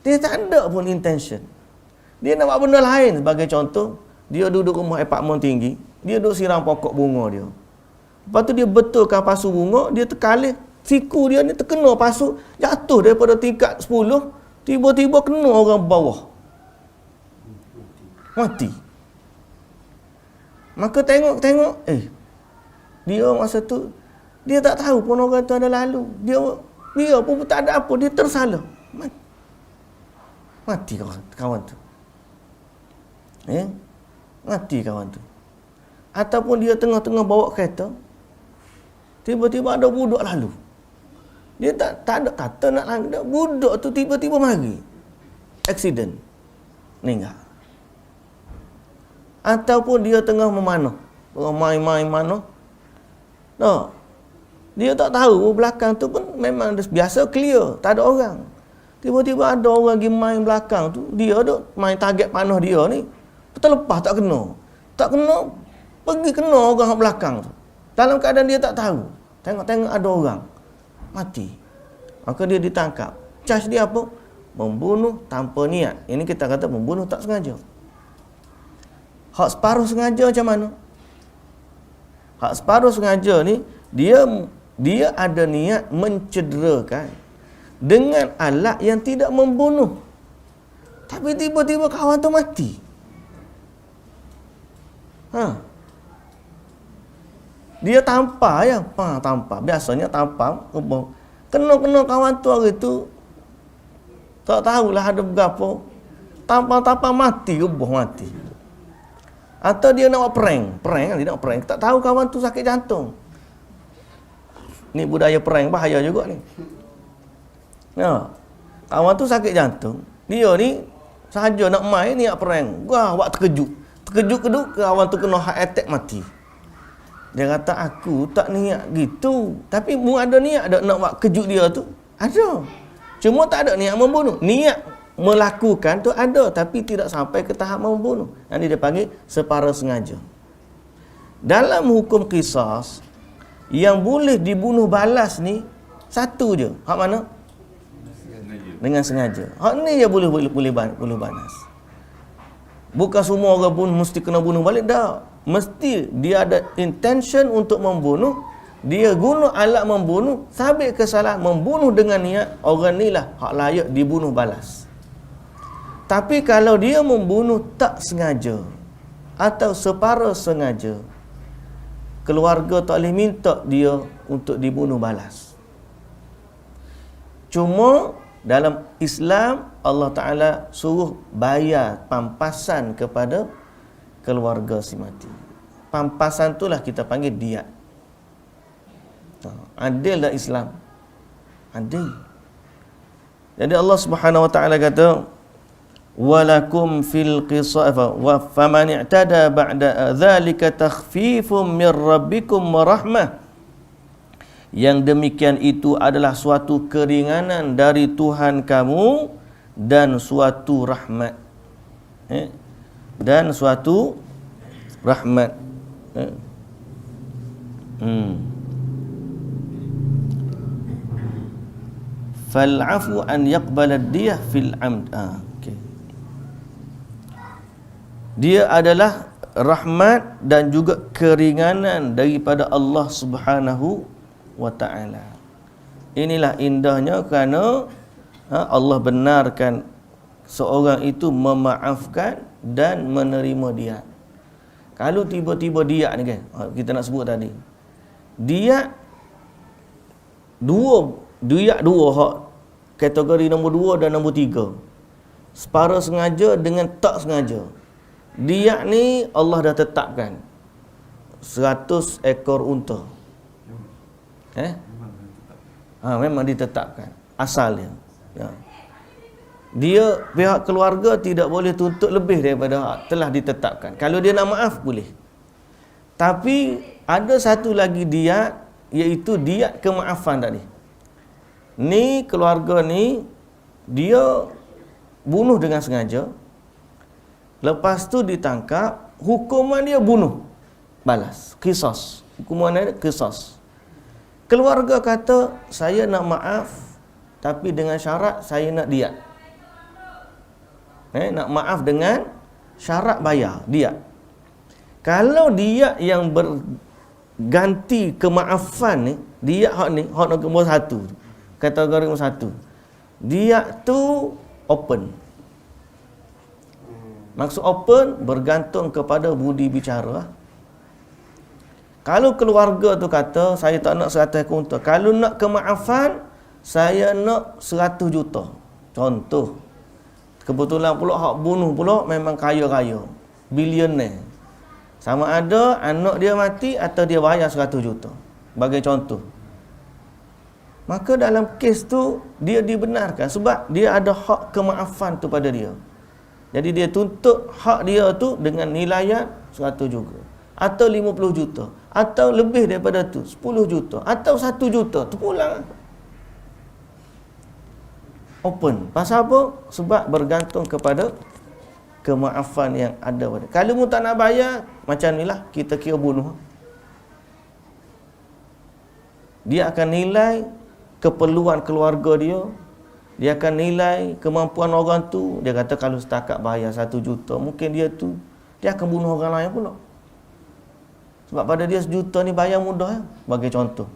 Dia tak ada pun intention. Dia nak buat benda lain. Sebagai contoh, dia duduk rumah apartmen tinggi, dia duduk siram pokok bunga dia. Lepas tu dia betulkan pasu bunga, dia terkalih, siku dia ni terkena pasu, jatuh daripada tingkat 10, tiba-tiba kena orang bawah. Mati. Maka tengok-tengok, dia masa tu, dia tak tahu pun orang tu ada lalu. Dia pun tak ada apa, dia tersalah. Mati kawan tu. Mati kawan tu. Ataupun dia tengah-tengah bawa kereta, tiba-tiba ada budak lalu. Dia tak ada kata nak lalu. Budak tu tiba-tiba mari. Accident. Meninggal. Ataupun dia tengah memanah. Main-main mana. Tak. Dia tak tahu belakang tu pun memang biasa clear. Tak ada orang. Tiba-tiba ada orang pergi main belakang tu, dia duk main target panah dia ni. Terlepas tak kena. Tak kena, pergi kena orang belakang tu. Dalam keadaan dia tak tahu. Tengok-tengok ada orang mati. Maka dia ditangkap. Charge dia apa? Membunuh tanpa niat. Ini kita kata membunuh tak sengaja. Hak separuh sengaja macam mana? Hak separuh sengaja ni, dia ada niat mencederakan dengan alat yang tidak membunuh. Tapi tiba-tiba kawan tu mati. Dia tampar ya, tampar. Biasanya tampar, kena kawan tu hari tu, tak tahulah ada berapa. Tampar mati, mati. Atau dia nak buat prank kan, dia nak prank. Tak tahu kawan tu sakit jantung. Ni budaya prank bahaya juga ni. Kawan tu sakit jantung. Dia ni sahaja nak main niat prank. Wah, buat terkejut kawan tu kena heart attack mati. Dia kata aku tak niat gitu. Tapi mu ada niat ada nak buat kejut dia tu? Ada. Cuma tak ada niat membunuh. Niat melakukan tu ada tapi tidak sampai ke tahap membunuh. Ini dia panggil separa sengaja. Dalam hukum qisas yang boleh dibunuh balas ni satu je. Hak mana? Dengan sengaja. Hak ni je boleh balas. Bukan semua orang pun mesti kena bunuh balik dah. Mesti dia ada intention untuk membunuh, dia guna alat membunuh, sabit kesalahan membunuh dengan niat, orang ni lah hak layak dibunuh balas. Tapi kalau dia membunuh tak sengaja atau separa sengaja, keluarga tak boleh minta dia untuk dibunuh balas. Cuma dalam Islam Allah Ta'ala suruh bayar pampasan kepada keluarga si mati. Pampasan itulah kita panggil diat. Adil dah Islam. Adil. Jadi Allah Subhanahu Wa Ta'ala kata, walakum fil qisas wa faman i'tada ba'da dzalika takhfifum mir rabbikum wa rahmah. Yang demikian itu adalah suatu keringanan dari Tuhan kamu dan suatu rahmat. Dan suatu rahmat. Fal'afu an yaqbala diyah fil amd. Okay. Dia adalah rahmat dan juga keringanan daripada Allah Subhanahu wa ta'ala. Inilah indahnya kerana Allah benarkan seorang itu memaafkan dan menerima diat. Kalau tiba-tiba diat ni kan, kita nak sebut tadi, diat dua hak, kategori nombor 2 dan nombor 3. Separa sengaja dengan tak sengaja. Diat ni Allah dah tetapkan 100 ekor unta. Memang ditetapkan asal dia. Dia pihak keluarga tidak boleh tuntut lebih daripada hak telah ditetapkan. Kalau dia nak maaf boleh. Tapi ada satu lagi diat, iaitu diat kemaafan tadi. Ni keluarga ni dia bunuh dengan sengaja. Lepas tu ditangkap, hukuman dia bunuh balas, qisas. Hukuman dia qisas. Keluarga kata, saya nak maaf tapi dengan syarat saya nak diat. Nak maaf dengan syarat bayar diat. Kalau diat yang berganti kemaafan ni, diat hak ni, hak nombor 1, kategori nombor 1. Diat tu open. Maksud open bergantung kepada budi bicara. Kalau keluarga tu kata, saya tak nak 100 ekor unta. Kalau nak kemaafan, saya nak 100 juta. Contoh. Kebetulan pula hak bunuh pula memang kaya-kaya. Bilioner. Sama ada anak dia mati atau dia bayar 100 juta. Bagi contoh. Maka dalam kes tu, dia dibenarkan. Sebab dia ada hak kemaafan tu pada dia. Jadi dia tuntut hak dia tu dengan nilaian 100 juga. Atau 50 juta. Atau lebih daripada tu, 10 juta. Atau 1 juta. Tu pulang. open. Pasal apa? Sebab bergantung kepada kemaafan yang ada pada. Kalau mu tak nak bayar, macam inilah kita kira bunuh. Dia akan nilai keperluan keluarga dia. Dia akan nilai kemampuan orang tu. Dia kata kalau setakat bayar 1 juta, mungkin dia akan bunuh orang lain pula. Sebab pada dia 1 juta ni bayar mudah ya. Bagi contoh,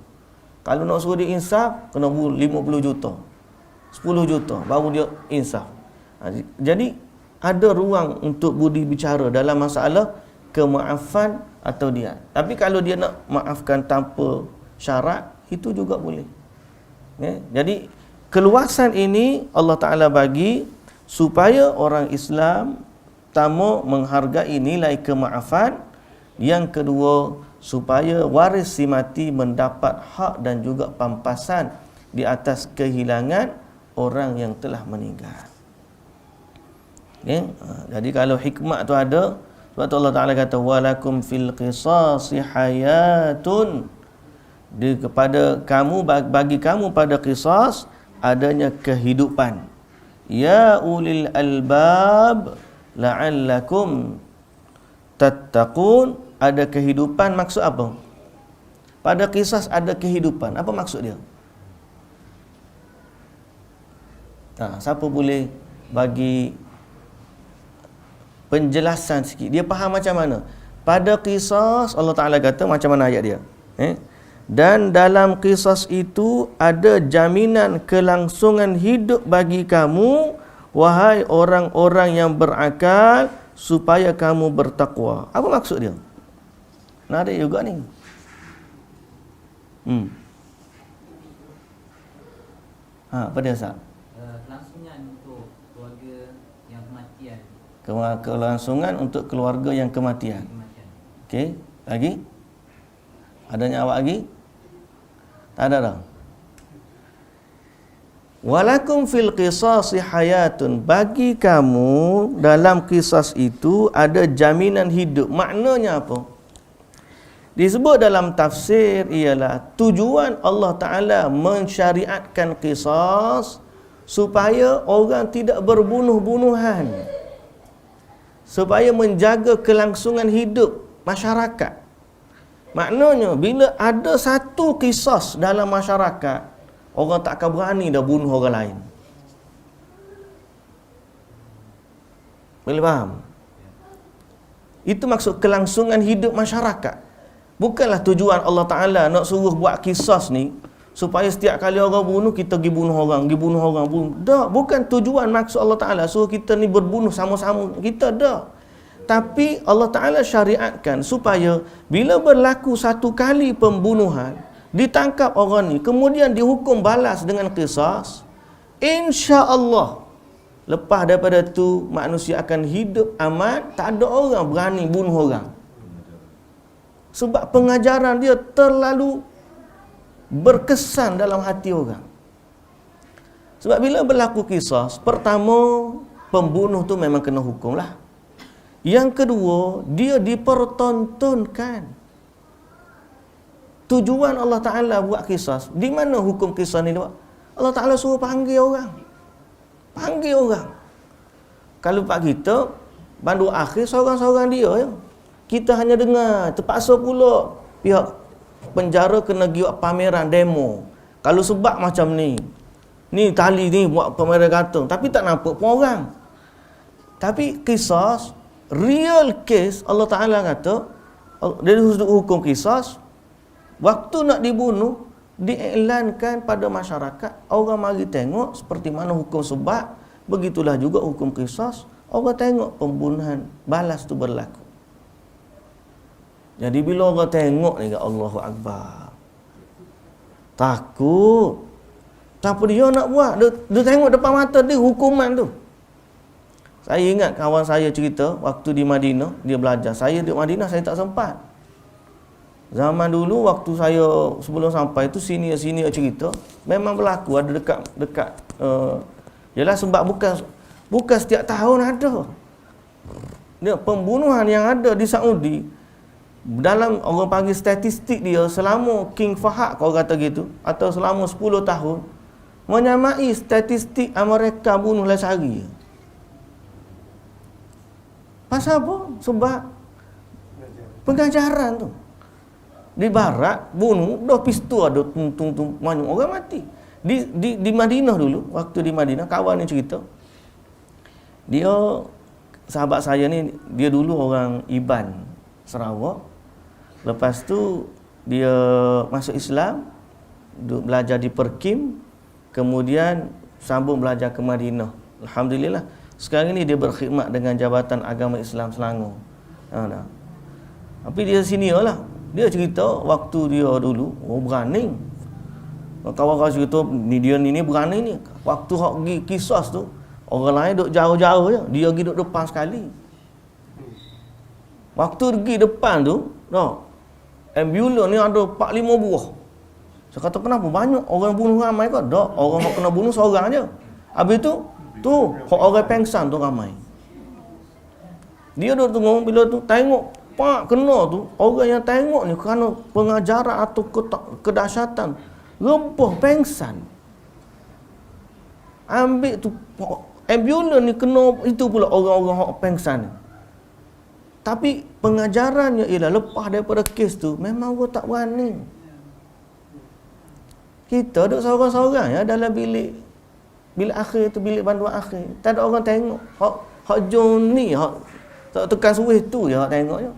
kalau nak suruh dia insaf, kena 50 juta, 10 juta, baru dia insaf. Jadi ada ruang untuk budi bicara dalam masalah kemaafan atau dia. Tapi kalau dia nak maafkan tanpa syarat, itu juga boleh. Jadi keluasan ini Allah Ta'ala bagi supaya orang Islam pertama menghargai nilai kemaafan, yang kedua supaya waris si mati mendapat hak dan juga pampasan di atas kehilangan orang yang telah meninggal. Jadi kalau hikmah tu ada, sebab tu Allah Ta'ala kata walakum fil qisasi hayatun, kepada kamu, bagi kamu pada qisas adanya kehidupan. Ya ulil albab la'allakum tattaqun. Ada kehidupan, maksud apa? Pada qisas ada kehidupan. Apa maksud dia? Siapa boleh bagi penjelasan sikit? Dia faham macam mana? Pada qisas Allah Ta'ala kata, macam mana ayat dia? Dan dalam qisas itu ada jaminan kelangsungan hidup bagi kamu, wahai orang-orang yang berakal, supaya kamu bertakwa. Apa maksud dia? Menarik juga ni. Apa dia Ustaz?
Kelangsungan untuk keluarga yang kematian.
Kelangsungan untuk keluarga yang kematian. Okey, lagi? Adanya awak lagi? Tak ada dah. Walakum fil qisasi hayatun. Bagi kamu dalam qisas itu ada jaminan hidup. Maknanya apa? Disebut dalam tafsir ialah tujuan Allah Ta'ala mensyariatkan qisas supaya orang tidak berbunuh-bunuhan, supaya menjaga kelangsungan hidup masyarakat. Maknanya bila ada satu qisas dalam masyarakat, orang tak akan berani dah bunuh orang lain. Boleh faham? Itu maksud kelangsungan hidup masyarakat. Bukanlah tujuan Allah Ta'ala nak suruh buat qisas ni supaya setiap kali orang bunuh, kita pergi bunuh orang. Tak, bukan tujuan maksud Allah Ta'ala suruh kita ni berbunuh sama-sama. Kita dah. Tapi Allah Ta'ala syariatkan supaya bila berlaku satu kali pembunuhan, ditangkap orang ni, kemudian dihukum balas dengan qisas, insya-Allah lepas daripada tu manusia akan hidup aman, tak ada orang berani bunuh orang. Sebab pengajaran dia terlalu berkesan dalam hati orang. Sebab bila berlaku qisas, pertama pembunuh tu memang kena hukum lah. Yang kedua, dia dipertontonkan. Tujuan Allah Ta'ala buat qisas. Di mana hukum qisas ni buat? Allah Ta'ala suruh panggil orang. Panggil orang. Kalau pak kita, bandu akhir seorang-seorang dia ya. Kita hanya dengar, terpaksa pula pihak penjara kena buat pameran demo. Kalau sebab macam ni tali ni buat pameran gantung, tapi tak nampak pun orang. Tapi qisas, real case, Allah Ta'ala kata, dia hukum qisas, waktu nak dibunuh, diiklankan pada masyarakat, orang mari tengok seperti mana hukum sebab, begitulah juga hukum qisas, orang tengok pembunuhan balas tu berlaku. Jadi bila orang tengok ni, Allahu Akbar, takut. Apa dia nak buat? Dia tengok depan mata dia hukuman tu. Saya ingat kawan saya cerita waktu di Madinah, dia belajar. Saya di Madinah saya tak sempat. Zaman dulu waktu saya sebelum sampai tu senior cerita, memang berlaku ada dekat yalah sebab bukan setiap tahun ada. Dia pembunuhan yang ada di Saudi, dalam orang panggil statistik dia, selama King Fahad kau kata gitu, atau selama 10 tahun, menyamai statistik Amerika bunuh lah sehari. Pasal apa? Sebab pengajaran tu. Di barat bunuh dah pistol ada tung banyak orang mati. Di Madinah dulu, waktu di Madinah kawan ni cerita. Dia sahabat saya ni, dia dulu orang Iban, Sarawak. Lepas tu dia masuk Islam, belajar di Perkim, kemudian sambung belajar ke Madinah. Alhamdulillah. Sekarang ni dia berkhidmat dengan Jabatan Agama Islam Selangor. Tapi dia senior lah. Dia cerita waktu dia dulu, berani. Kawan-kawan cerita, dia ni berani ni. Waktu hak pergi kisah tu, orang lain duduk jauh-jauh je. Dia pergi duduk depan sekali. Waktu pergi depan tu, ambulans ni ada 4-5 buah. Saya kata, kenapa banyak? Orang bunuh ramai ke? Tak, orang yang kena bunuh seorang je. Habis tu orang pengsan tu ramai. Dia duduk tunggu, bila tu tengok pak kena tu, orang yang tengok ni kerana pengajaran atau kedahsyatan, rebah pengsan. Ambil tu ambulans ni kena itu pula orang-orang hak pengsan ni. Tapi pengajarannya ialah lepas daripada kes tu memang orang tak berani. Kita duduk seorang-seorang ya dalam bilik akhir tu, bilik banduan akhir. Tak ada orang tengok. Hak John ni, hak tak tekan suih tu je hak tengok je.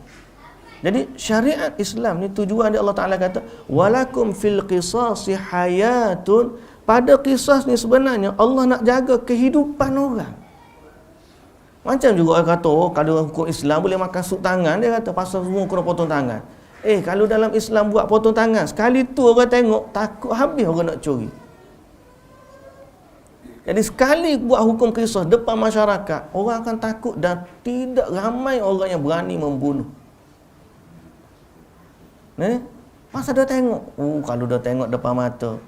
Jadi syariat Islam ni tujuan dia Allah Ta'ala kata walakum fil qisasi hayatun. Pada kisah ni sebenarnya Allah nak jaga kehidupan orang. Macam juga orang kata, kalau hukum Islam boleh makan sup tangan, dia kata pasal semua kena potong tangan. Kalau dalam Islam buat potong tangan, sekali tu orang tengok, takut habis orang nak curi. Jadi sekali buat hukum kisah depan masyarakat, orang akan takut dan tidak ramai orang yang berani membunuh. Masa dia tengok, kalau dia tengok depan mata.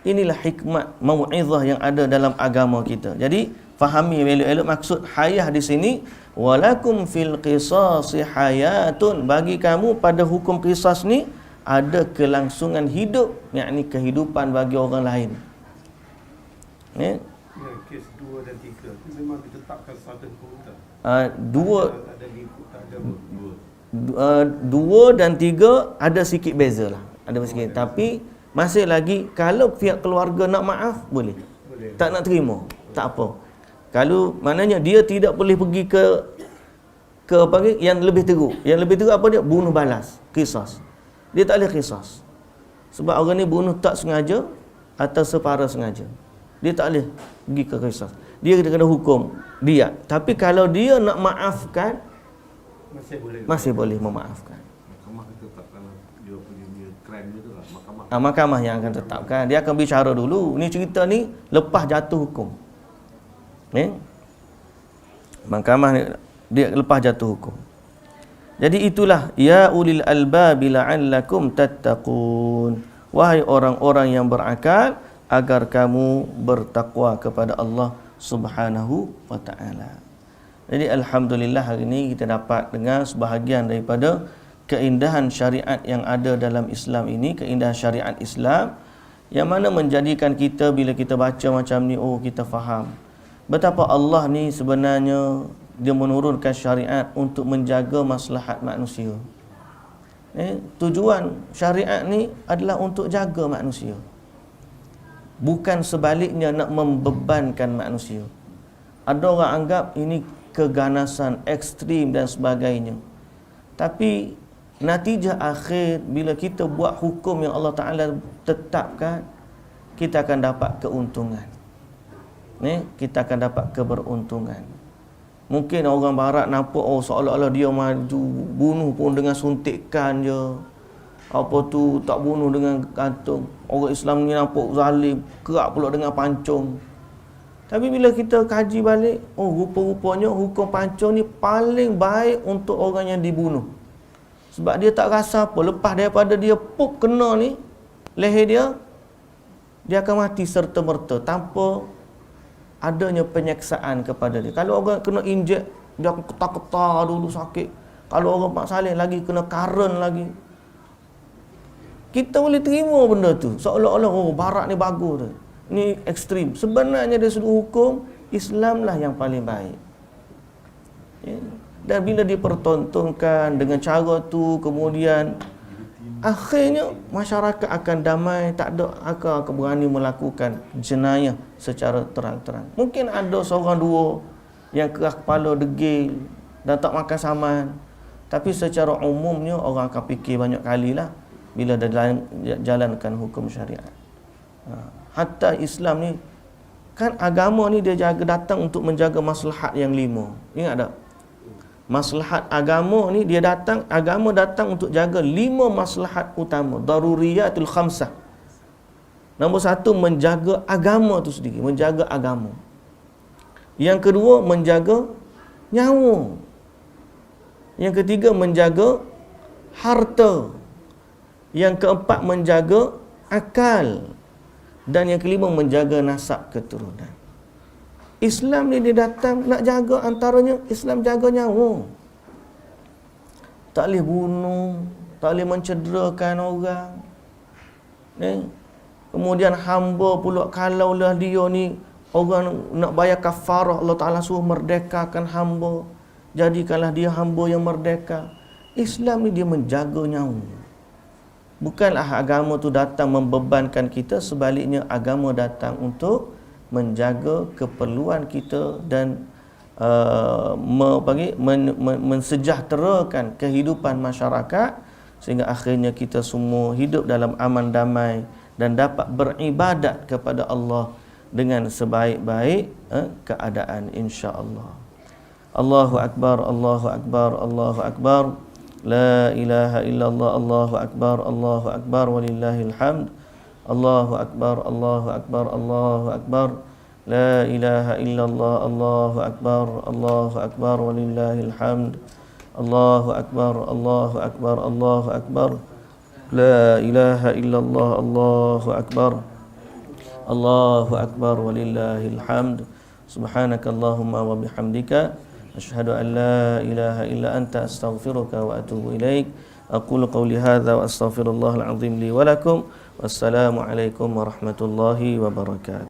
Inilah hikmat mau'izah yang ada dalam agama kita. Jadi fahami elok-elok maksud hayah di sini, walakum fil qisasi hayatun. Bagi kamu pada hukum qisas ni ada kelangsungan hidup, yakni kehidupan bagi orang lain.
Kes 2 dan 3 itu memang ditetapkan satu kota.
2 dan 3 ada sikit beza lah. Ada sikit. Tapi masih lagi kalau pihak keluarga nak maaf boleh. Tak nak terima, tak apa. Kalau maknanya dia tidak boleh pergi ke apa ni yang lebih teruk. Yang lebih teruk apa dia? Bunuh balas, qisas. Dia tak boleh qisas. Sebab orang ni bunuh tak sengaja atau separa sengaja. Dia tak boleh pergi ke qisas. Dia kena hukum dia. Tapi kalau dia nak maafkan, masih boleh memaafkan.
Mahkamah tetapkan dia punya crime dia tu lah.
Mahkamah yang akan tetapkan. Dia akan bicara dulu. Ni cerita ni lepas jatuh hukum. Mahkamah ni dia lepas jatuh hukum. Jadi itulah ya ulil albabi la'allakum tattaqun. Wahai orang-orang yang berakal, agar kamu bertakwa kepada Allah Subhanahu wa taala. Jadi alhamdulillah hari ini kita dapat dengar sebahagian daripada keindahan syariat yang ada dalam Islam ini, keindahan syariat Islam yang mana menjadikan kita bila kita baca macam ni, kita faham betapa Allah ni sebenarnya dia menurunkan syariat untuk menjaga maslahat manusia. Tujuan syariat ni adalah untuk jaga manusia, bukan sebaliknya nak membebankan manusia. Ada orang anggap ini keganasan ekstrim dan sebagainya. Tapi natijah akhir bila kita buat hukum yang Allah Ta'ala tetapkan, kita akan dapat keuntungan. Kita akan dapat keberuntungan. Mungkin orang barat nampak seolah-olah dia maju bunuh pun dengan suntikan je. Apa tu tak bunuh dengan gantung. Orang Islam ni nampak zalim, kerak pula dengan pancung. Tapi bila kita kaji balik, rupa-rupanya hukum pancung ni paling baik untuk orang yang dibunuh. Sebab dia tak rasa apa. Lepas daripada dia pup kena ni, leher dia akan mati serta-merta tanpa adanya penyeksaan kepada dia. Kalau orang kena injek, dia akan ketar-ketar dulu sakit. Kalau orang Pak Saleh lagi kena karen lagi. Kita boleh terima benda tu. Seolah-olah barat ni bagus tu. ni ekstrim. Sebenarnya dari sudut hukum, Islamlah yang paling baik. Ya. Dan bila dipertontonkan dengan cara tu, kemudian akhirnya masyarakat akan damai, tak ada akan berani melakukan jenayah secara terang-terang. Mungkin ada seorang dua yang keras kepala, degil dan tak makan saman, tapi secara umumnya orang akan fikir banyak kali lah bila dah jalankan hukum syariat. Hatta Islam ni, kan agama ni dia datang untuk menjaga maslahat yang 5. Ingat tak? Maslahat agama ni agama datang untuk jaga 5 maslahat utama, daruriyatul khamsah. Nombor 1, menjaga agama tu sendiri, menjaga agama. Yang kedua, menjaga nyawa. Yang ketiga, menjaga harta. Yang keempat, menjaga akal. Dan yang kelima, menjaga nasab keturunan. Islam ni dia datang nak jaga antaranya, Islam jaga nyawa. Tak boleh bunuh, tak boleh mencederakan orang. Kemudian hamba pula, kalaulah dia ni orang nak bayar kafarah, Allah Ta'ala suruh merdekakan hamba, jadikanlah dia hamba yang merdeka. Islam ni dia menjaga nyawa. Bukanlah agama tu datang membebankan kita, sebaliknya agama datang untuk menjaga keperluan kita dan mensejahterakan kehidupan masyarakat, sehingga akhirnya kita semua hidup dalam aman damai dan dapat beribadat kepada Allah dengan sebaik-baik keadaan, insya-Allah. Allahu akbar, Allahu akbar, Allahu akbar. La ilaha illallah, Allahu akbar, Allahu akbar, walillahil hamd. Allahu akbar, Allahu akbar, Allahu akbar. La ilaha illallah, Allahu akbar, Allahu akbar, walillahil hamd. Allahu akbar, Allahu akbar, Allahu akbar. La ilaha illallah, Allahu akbar. Allahu akbar, walillahil hamd. Subhanakallahumma wa bihamdika, asyhadu an la ilaha illa anta, astaghfiruka wa atubu ilaik. Aqulu qawli hadza wa astaghfirullahal azim li wa lakum. Wassalamualaikum warahmatullahi wabarakatuh.